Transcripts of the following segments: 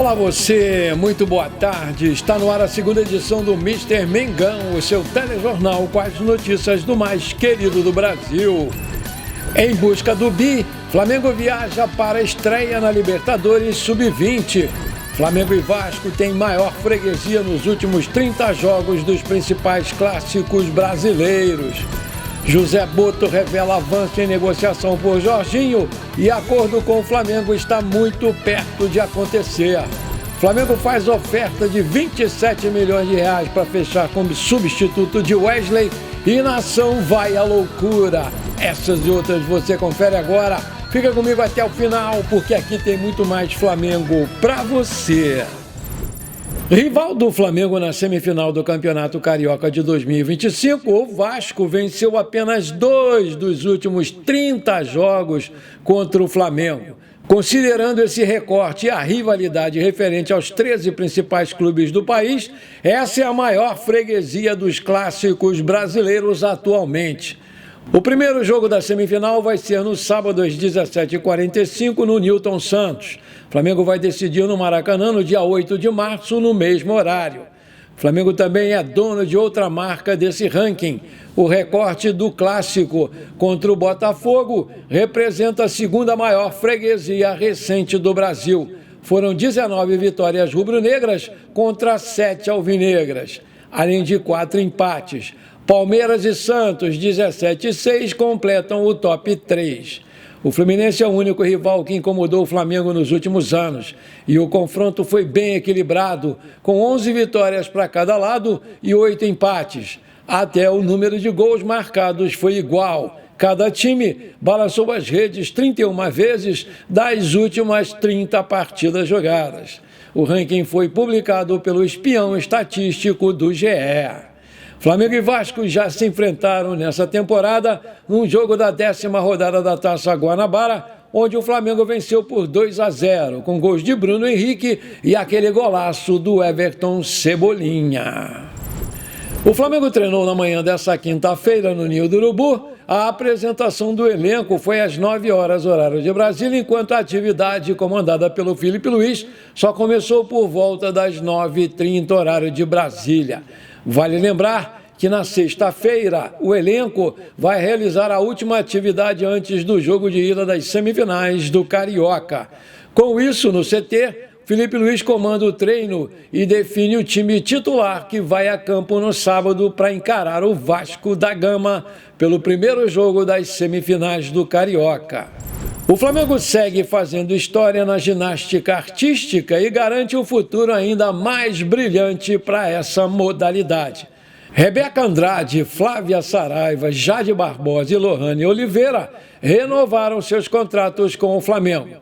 Olá você, muito boa tarde. Está no ar a segunda edição do Mr. Mengão, o seu telejornal com as notícias do mais querido do Brasil. Em busca do bi, Flamengo viaja para a estreia na Libertadores Sub-20. Flamengo e Vasco têm maior freguesia nos últimos 30 jogos dos principais clássicos brasileiros. José Boto revela avanço em negociação por Jorginho e acordo com o Flamengo está muito perto de acontecer. Flamengo faz oferta de 27 milhões de reais para fechar como substituto de Wesley e nação vai à loucura. Essas e outras você confere agora. Fica comigo até o final porque aqui tem muito mais Flamengo para você. Rival do Flamengo na semifinal do Campeonato Carioca de 2025, o Vasco venceu apenas 2 dos últimos 30 jogos contra o Flamengo. Considerando esse recorte e a rivalidade referente aos 13 principais clubes do país, essa é a maior freguesia dos clássicos brasileiros atualmente. O primeiro jogo da semifinal vai ser no sábado às 17h45 no Newton Santos. O Flamengo vai decidir no Maracanã no dia 8 de março, no mesmo horário. O Flamengo também é dono de outra marca desse ranking. O recorte do clássico contra o Botafogo representa a segunda maior freguesia recente do Brasil. Foram 19 vitórias rubro-negras contra 7 alvinegras, além de 4 empates. Palmeiras e Santos, 17-6, completam o top 3. O Fluminense é o único rival que incomodou o Flamengo nos últimos anos. E o confronto foi bem equilibrado, com 11 vitórias para cada lado e 8 empates. Até o número de gols marcados foi igual. Cada time balançou as redes 31 vezes das últimas 30 partidas jogadas. O ranking foi publicado pelo espião estatístico do GE. Flamengo e Vasco já se enfrentaram nessa temporada num jogo da 10ª rodada da Taça Guanabara, onde o Flamengo venceu por 2-0, com gols de Bruno Henrique e aquele golaço do Everton Cebolinha. O Flamengo treinou na manhã dessa quinta-feira no Ninho do Urubu. A apresentação do elenco foi às 9 horas, horário de Brasília, enquanto a atividade comandada pelo Felipe Luiz só começou por volta das 9h30, horário de Brasília. Vale lembrar que na sexta-feira o elenco vai realizar a última atividade antes do jogo de ida das semifinais do Carioca. Com isso, no CT, Felipe Luiz comanda o treino e define o time titular que vai a campo no sábado para encarar o Vasco da Gama pelo primeiro jogo das semifinais do Carioca. O Flamengo segue fazendo história na ginástica artística e garante um futuro ainda mais brilhante para essa modalidade. Rebeca Andrade, Flávia Saraiva, Jade Barbosa e Lohane Oliveira renovaram seus contratos com o Flamengo.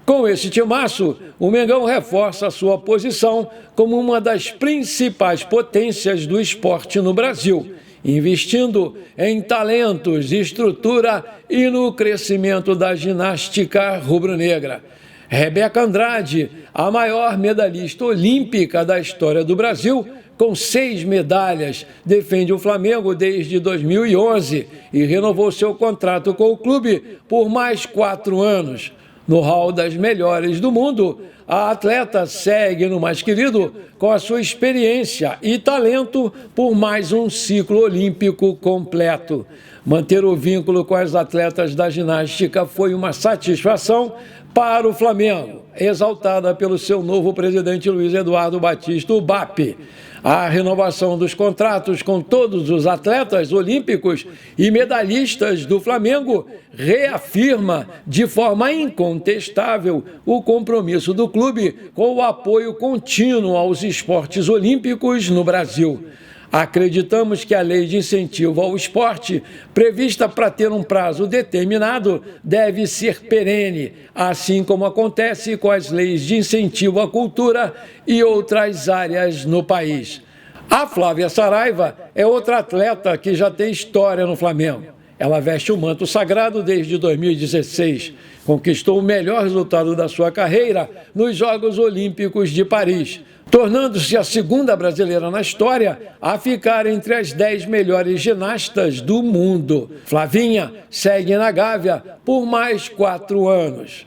Com esse timaço, o Mengão reforça sua posição como uma das principais potências do esporte no Brasil, investindo em talentos, estrutura e no crescimento da ginástica rubro-negra. Rebeca Andrade, a maior medalhista olímpica da história do Brasil, com 6 medalhas, defende o Flamengo desde 2011 e renovou seu contrato com o clube por mais 4 anos. No hall das melhores do mundo, a atleta segue no mais querido com a sua experiência e talento por mais um ciclo olímpico completo. Manter o vínculo com as atletas da ginástica foi uma satisfação para o Flamengo, exaltada pelo seu novo presidente Luiz Eduardo Batista, o BAP. A renovação dos contratos com todos os atletas olímpicos e medalhistas do Flamengo reafirma de forma incontestável o compromisso do clube com o apoio contínuo aos esportes olímpicos no Brasil. Acreditamos que a lei de incentivo ao esporte, prevista para ter um prazo determinado, deve ser perene, assim como acontece com as leis de incentivo à cultura e outras áreas no país. A Flávia Saraiva é outra atleta que já tem história no Flamengo. Ela veste o manto sagrado desde 2016. Conquistou o melhor resultado da sua carreira nos Jogos Olímpicos de Paris, tornando-se a segunda brasileira na história a ficar entre as 10 melhores ginastas do mundo. Flavinha segue na Gávea por mais 4 anos.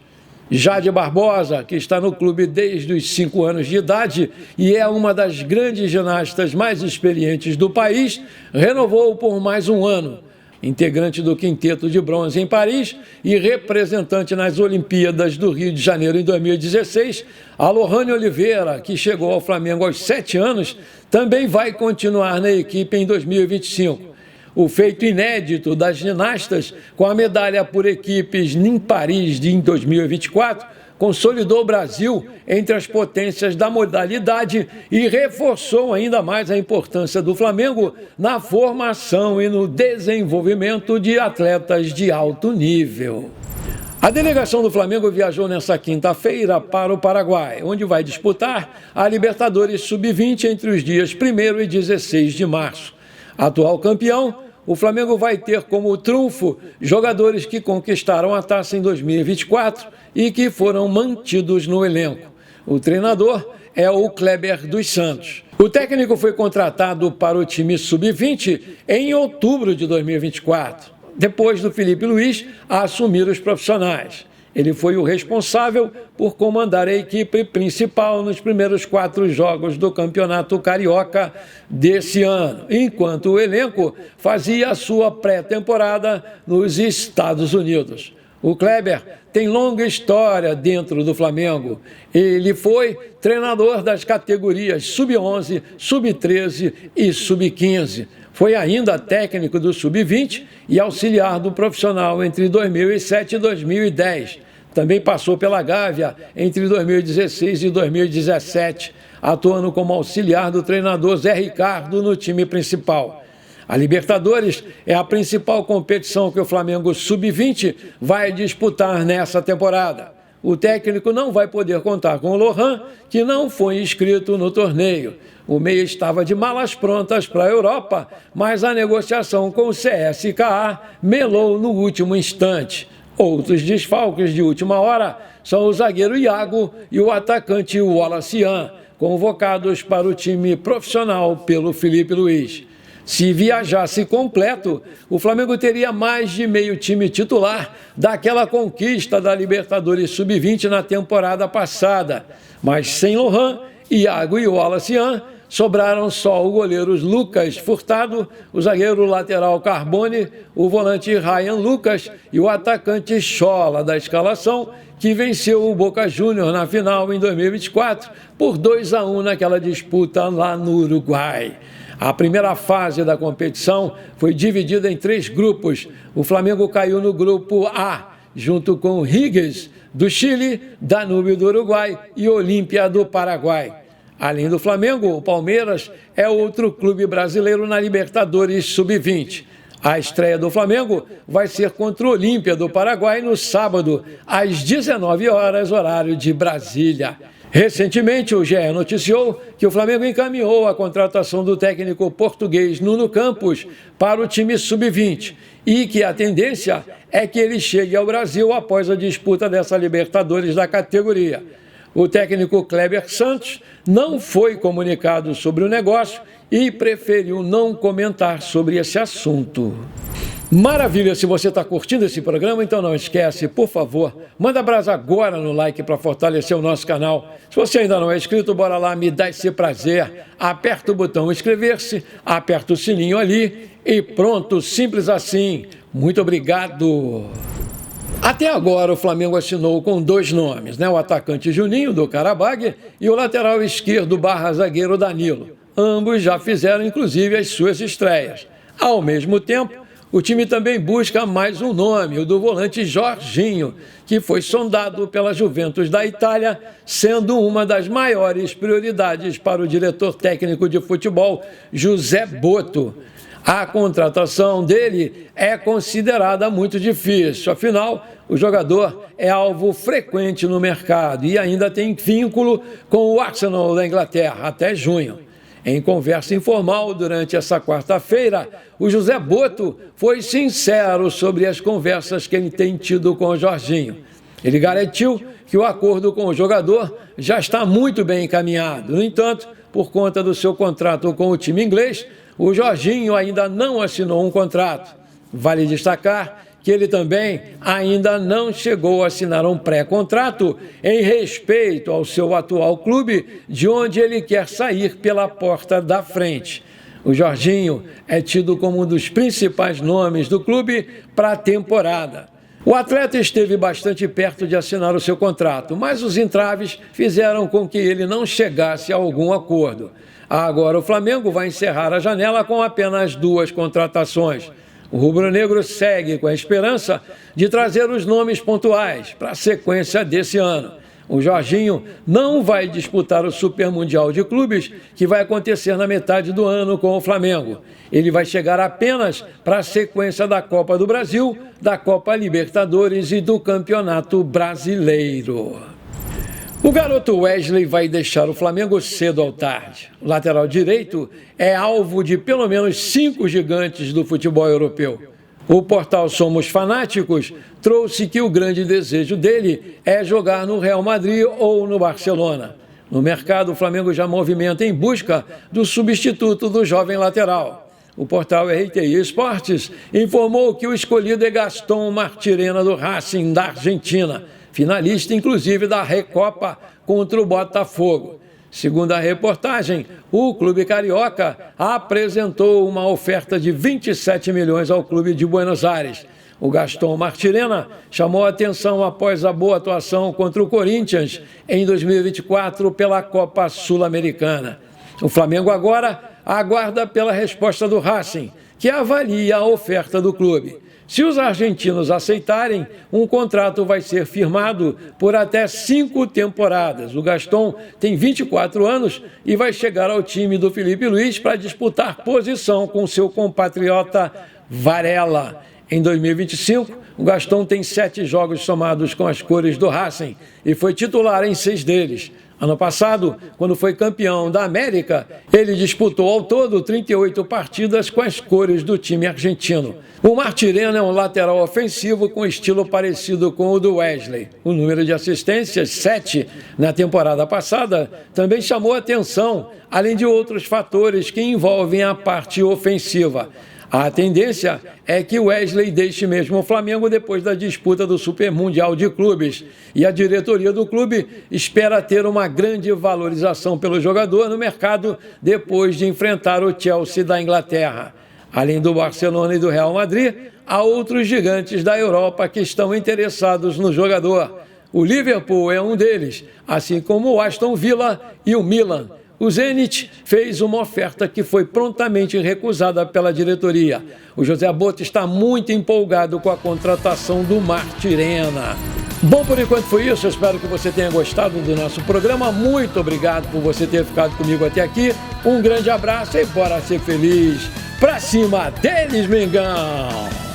Jade Barbosa, que está no clube desde os 5 anos de idade e é uma das grandes ginastas mais experientes do país, renovou por mais um ano. Integrante do quinteto de bronze em Paris e representante nas Olimpíadas do Rio de Janeiro em 2016, a Lohane Oliveira, que chegou ao Flamengo aos 7 anos, também vai continuar na equipe em 2025. O feito inédito das ginastas com a medalha por equipes em Paris em 2024 consolidou o Brasil entre as potências da modalidade e reforçou ainda mais a importância do Flamengo na formação e no desenvolvimento de atletas de alto nível. A delegação do Flamengo viajou nesta quinta-feira para o Paraguai, onde vai disputar a Libertadores Sub-20 entre os dias 1º e 16 de março. Atual campeão, o Flamengo vai ter como trunfo jogadores que conquistaram a taça em 2024 e que foram mantidos no elenco. O treinador é o Kleber dos Santos. O técnico foi contratado para o time Sub-20 em outubro de 2024, depois do Felipe Luiz assumir os profissionais. Ele foi o responsável por comandar a equipe principal nos primeiros 4 jogos do Campeonato Carioca desse ano, enquanto o elenco fazia a sua pré-temporada nos Estados Unidos. O Kleber tem longa história dentro do Flamengo. Ele foi treinador das categorias Sub-11, Sub-13 e Sub-15. Foi ainda técnico do Sub-20 e auxiliar do profissional entre 2007 e 2010. Também passou pela Gávea entre 2016 e 2017, atuando como auxiliar do treinador Zé Ricardo no time principal. A Libertadores é a principal competição que o Flamengo Sub-20 vai disputar nessa temporada. O técnico não vai poder contar com o Lohan, que não foi inscrito no torneio. O meia estava de malas prontas para a Europa, mas a negociação com o CSKA melou no último instante. Outros desfalques de última hora são o zagueiro Iago e o atacante Wallace Yan, convocados para o time profissional pelo Felipe Luiz. Se viajasse completo, o Flamengo teria mais de meio time titular daquela conquista da Libertadores Sub-20 na temporada passada. Mas sem Lohan, Iago e Wallace Yan, sobraram só o goleiro Lucas Furtado, o zagueiro lateral Carbone, o volante Ryan Lucas e o atacante Schola da escalação, que venceu o Boca Juniors na final em 2024 por 2-1 naquela disputa lá no Uruguai. A primeira fase da competição foi dividida em 3 grupos. O Flamengo caiu no grupo A, junto com Higgins do Chile, Danúbio do Uruguai e Olímpia do Paraguai. Além do Flamengo, o Palmeiras é outro clube brasileiro na Libertadores Sub-20. A estreia do Flamengo vai ser contra o Olímpia do Paraguai no sábado, às 19 horas, horário de Brasília. Recentemente, o GE noticiou que o Flamengo encaminhou a contratação do técnico português Nuno Campos para o time Sub-20 e que a tendência é que ele chegue ao Brasil após a disputa dessa Libertadores da categoria. O técnico Kleber Santos não foi comunicado sobre o negócio e preferiu não comentar sobre esse assunto. Maravilha, se você está curtindo esse programa, então não esquece, por favor, manda brasa agora no like para fortalecer o nosso canal. Se você ainda não é inscrito, bora lá, me dá esse prazer. Aperta o botão inscrever-se, aperta o sininho ali e pronto, simples assim. Muito obrigado. Até agora o Flamengo assinou com 2 nomes, o atacante Juninho do Karabag e o lateral esquerdo / zagueiro Danilo. Ambos já fizeram inclusive as suas estreias. Ao mesmo tempo, o time também busca mais um nome, o do volante Jorginho, que foi sondado pela Juventus da Itália, sendo uma das maiores prioridades para o diretor técnico de futebol, José Boto. A contratação dele é considerada muito difícil, afinal, o jogador é alvo frequente no mercado e ainda tem vínculo com o Arsenal da Inglaterra até junho. Em conversa informal durante essa quarta-feira, o José Boto foi sincero sobre as conversas que ele tem tido com o Jorginho. Ele garantiu que o acordo com o jogador já está muito bem encaminhado. No entanto, por conta do seu contrato com o time inglês, o Jorginho ainda não assinou um contrato. Vale destacar que ele também ainda não chegou a assinar um pré-contrato em respeito ao seu atual clube, de onde ele quer sair pela porta da frente. O Jorginho é tido como um dos principais nomes do clube para a temporada. O atleta esteve bastante perto de assinar o seu contrato, mas os entraves fizeram com que ele não chegasse a algum acordo. Agora o Flamengo vai encerrar a janela com apenas 2 contratações. O rubro-negro segue com a esperança de trazer os nomes pontuais para a sequência desse ano. O Jorginho não vai disputar o Super Mundial de Clubes, que vai acontecer na metade do ano com o Flamengo. Ele vai chegar apenas para a sequência da Copa do Brasil, da Copa Libertadores e do Campeonato Brasileiro. O garoto Wesley vai deixar o Flamengo cedo ou tarde. O lateral direito é alvo de pelo menos 5 gigantes do futebol europeu. O portal Somos Fanáticos trouxe que o grande desejo dele é jogar no Real Madrid ou no Barcelona. No mercado, o Flamengo já movimenta em busca do substituto do jovem lateral. O portal RTI Esportes informou que o escolhido é Gastón Martirena, do Racing da Argentina, finalista inclusive da Recopa contra o Botafogo. Segundo a reportagem, o clube carioca apresentou uma oferta de 27 milhões ao clube de Buenos Aires. O Gastón Martirena chamou a atenção após a boa atuação contra o Corinthians em 2024 pela Copa Sul-Americana. O Flamengo agora aguarda pela resposta do Racing, que avalia a oferta do clube. Se os argentinos aceitarem, um contrato vai ser firmado por até 5 temporadas. O Gastón tem 24 anos e vai chegar ao time do Felipe Luiz para disputar posição com seu compatriota Varela. Em 2025, o Gastón tem 7 jogos somados com as cores do Racing e foi titular em 6 deles. Ano passado, quando foi campeão da América, ele disputou ao todo 38 partidas com as cores do time argentino. O Martirena é um lateral ofensivo com estilo parecido com o do Wesley. O número de assistências, 7, na temporada passada, também chamou atenção, além de outros fatores que envolvem a parte ofensiva. A tendência é que Wesley deixe mesmo o Flamengo depois da disputa do Super Mundial de Clubes. E a diretoria do clube espera ter uma grande valorização pelo jogador no mercado depois de enfrentar o Chelsea da Inglaterra. Além do Barcelona e do Real Madrid, há outros gigantes da Europa que estão interessados no jogador. O Liverpool é um deles, assim como o Aston Villa e o Milan. O Zenit fez uma oferta que foi prontamente recusada pela diretoria. O José Botta está muito empolgado com a contratação do Martirena. Bom, por enquanto foi isso. Eu espero que você tenha gostado do nosso programa. Muito obrigado por você ter ficado comigo até aqui. Um grande abraço e bora ser feliz. Pra cima deles, Mengão!